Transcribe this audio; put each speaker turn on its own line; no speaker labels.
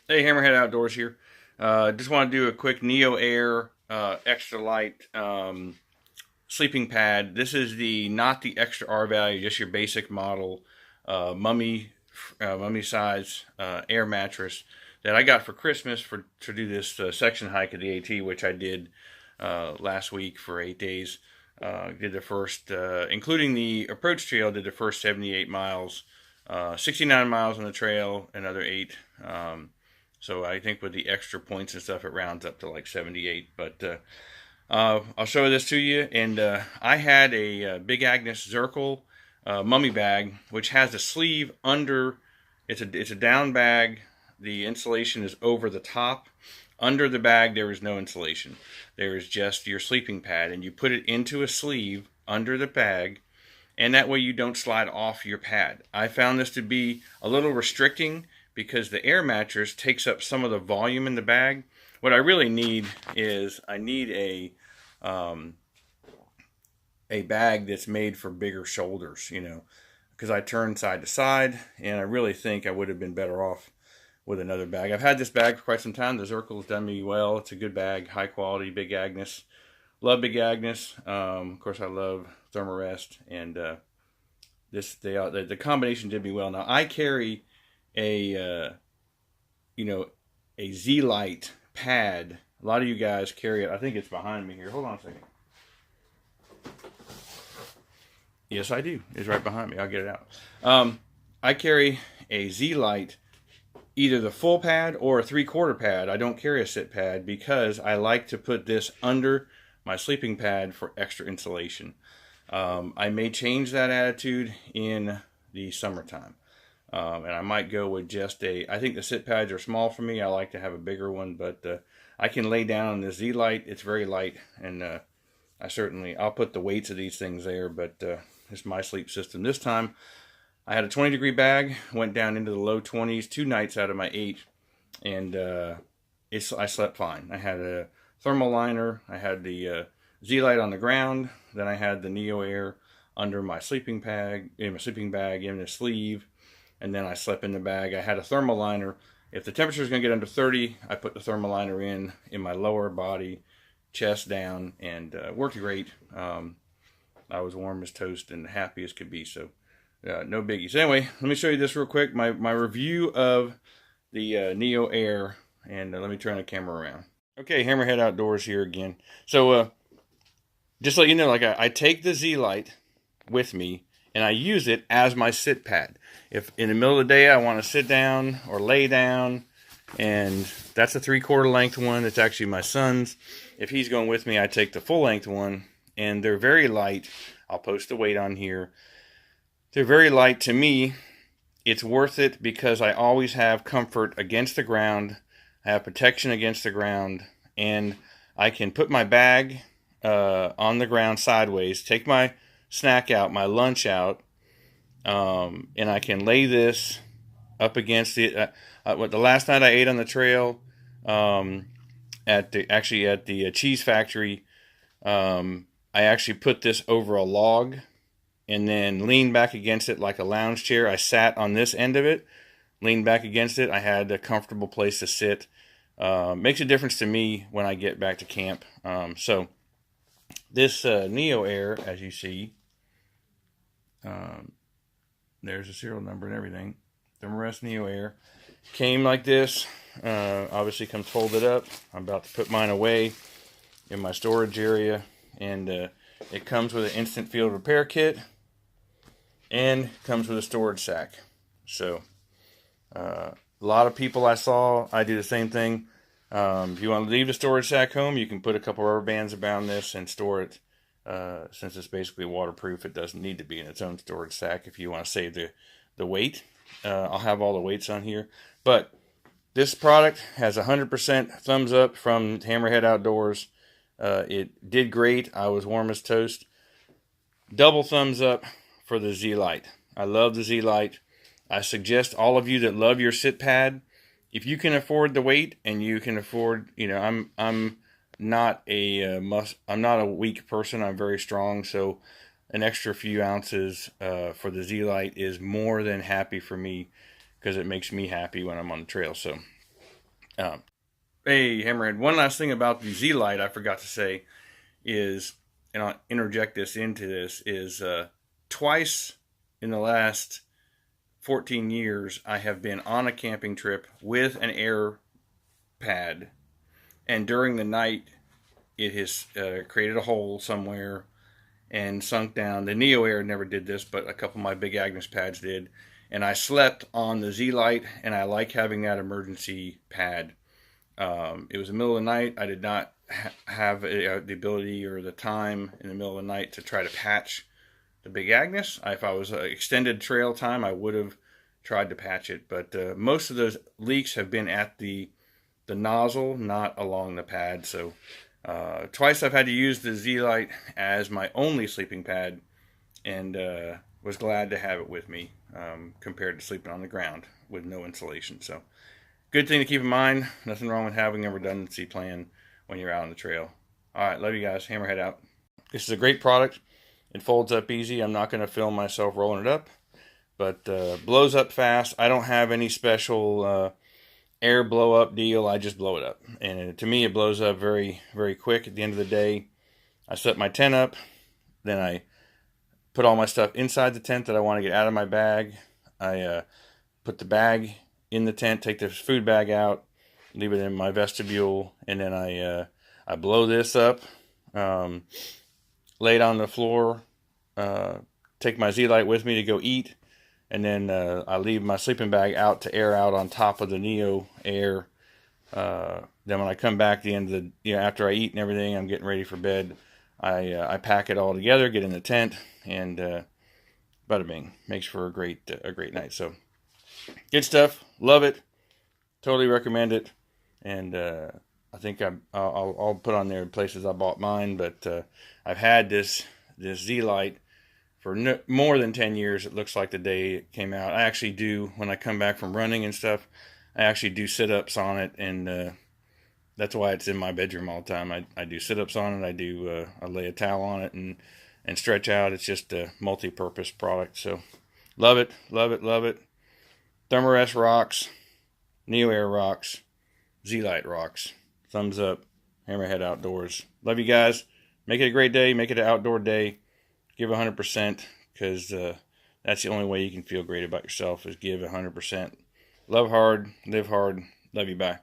Hey, Hammerhead Outdoors here. Just want to do a quick Neo Air XLite sleeping pad. This is not the extra R value, just your basic model mummy size air mattress that I got for Christmas to do this section hike of the AT, which I did last week for 8 days. Did the first, including the approach trail, did the first 78 miles, 69 miles on the trail, another 8. So I think with the extra points and stuff, it rounds up to like 78. But I'll show this to you. And I had a Big Agnes Zirkle mummy bag, which has a sleeve under. It's a down bag. The insulation is over the top. Under the bag, there is no insulation. There is just your sleeping pad, and you put it into a sleeve under the bag, and that way you don't slide off your pad. I found this to be a little restricting because the air mattress takes up some of the volume in the bag. What I really need is I need a bag that's made for bigger shoulders, because I turn side to side, and I really think I would have been better off with another bag. I've had this bag for quite some time. The Zirkle's done me well. It's a good bag, high quality, Big Agnes. Love Big Agnes. Of course, I love Thermarest, and the combination did me well. Now I carry a XLite pad. A lot of you guys carry it. I think it's behind me here. Hold on a second. Yes, I do. It's right behind me. I'll get it out. I carry a XLite, either the full pad or a 3/4 pad. I don't carry a sit pad because I like to put this under my sleeping pad for extra insulation. I may change that attitude in the summertime. And I might go with just I think the sit pads are small for me. I like to have a bigger one, but I can lay down on the XLite. It's very light, and I'll put the weights of these things there, but it's my sleep system. This time, I had a 20-degree bag, went down into the low 20s, 2 nights out of my 8, and I slept fine. I had a thermal liner, I had the XLite on the ground, then I had the Neo Air under my sleeping bag, in the sleeve, and then I slept in the bag. I had a thermal liner. If the temperature is going to get under 30, I put the thermal liner in my lower body, chest down, and worked great. I was warm as toast and happy as could be, so no biggies. Anyway, let me show you this real quick, my review of the Neo Air, and let me turn the camera around. Okay, Hammerhead Outdoors here again. So just so you know, like I take the XLite with me, and I use it as my sit pad. If in the middle of the day I want to sit down or lay down, and that's a 3/4 length one. It's actually my son's. If he's going with me, I take the full length one, and they're very light. I'll post the weight on here. They're very light. To me, it's worth it because I always have comfort against the ground. I have protection against the ground, and I can put my bag on the ground sideways, take my snack out, my lunch out, and I can lay this up against the last night I ate on the trail at the cheese factory. I actually put this over a log and then leaned back against it like a lounge chair. I sat on this end of it, leaned back against it. I had a comfortable place to sit. Makes a difference to me when I get back to camp. So this Neo Air, as you see, there's a serial number and everything. Thermarest Neo Air came like this. Obviously comes folded up. I'm about to put mine away in my storage area, and it comes with an instant field repair kit and comes with a storage sack. So a lot of people I saw, I do the same thing. If you want to leave the storage sack home, you can put a couple rubber bands around this and store it. Since it's basically waterproof, it doesn't need to be in its own storage sack if you want to save the weight. I'll have all the weights on here. But this product has 100% thumbs up from Hammerhead Outdoors. It did great. I was warm as toast. Double thumbs up for the XLite. I love the XLite. I suggest all of you that love your sit pad, if you can afford the weight and you can afford, I'm not a weak person. I'm very strong, so an extra few ounces for the XLite is more than happy for me because it makes me happy when I'm on the trail. So Hey, Hammerhead, one last thing about the XLite I forgot to say is, and I'll interject this into this, is twice in the last 14 years, I have been on a camping trip with an air pad, and during the night, it has created a hole somewhere and sunk down. The Neo Air never did this, but a couple of my Big Agnes pads did. And I slept on the XLite, and I like having that emergency pad. It was the middle of the night. I did not have the ability or the time in the middle of the night to try to patch the Big Agnes. If I was extended trail time, I would have tried to patch it. But most of those leaks have been at the nozzle, not along the pad. So twice I've had to use the XLite as my only sleeping pad, and was glad to have it with me compared to sleeping on the ground with no insulation. So good thing to keep in mind. Nothing wrong with having a redundancy plan when you're out on the trail. All right, love you guys. Hammerhead out. This is a great product. It folds up easy. I'm not going to film myself rolling it up, but blows up fast. I don't have any special air blow up deal. I just blow it up, and to me it blows up very, very quick. At the end of the day, I set my tent up, then I put all my stuff inside the tent that I want to get out of my bag. I put the bag in the tent, take the food bag out, leave it in my vestibule, and then I blow this up, lay it on the floor, take my XLite with me to go eat, and then I leave my sleeping bag out to air out on top of the Neo Air. Then when I come back at the end of the, after I eat and everything, I'm getting ready for bed, I pack it all together, get in the tent, and bada bing, makes for a great night. So good stuff, love it, totally recommend it, and I think I'll put on there places I bought mine, but I've had this XLite for more than 10 years. It looks like the day it came out. I actually do, when I come back from running and stuff, I actually do sit-ups on it, and that's why it's in my bedroom all the time. I do sit-ups on it. I lay a towel on it and stretch out. It's just a multi-purpose product. So love it, love it, love it. Thermarest rocks, Neo Air rocks, XLite rocks. Thumbs up. Hammerhead Outdoors. Love you guys. Make it a great day. Make it an outdoor day. Give 100%, because that's the only way you can feel great about yourself, is give 100%. Love hard, live hard. Love you. Bye.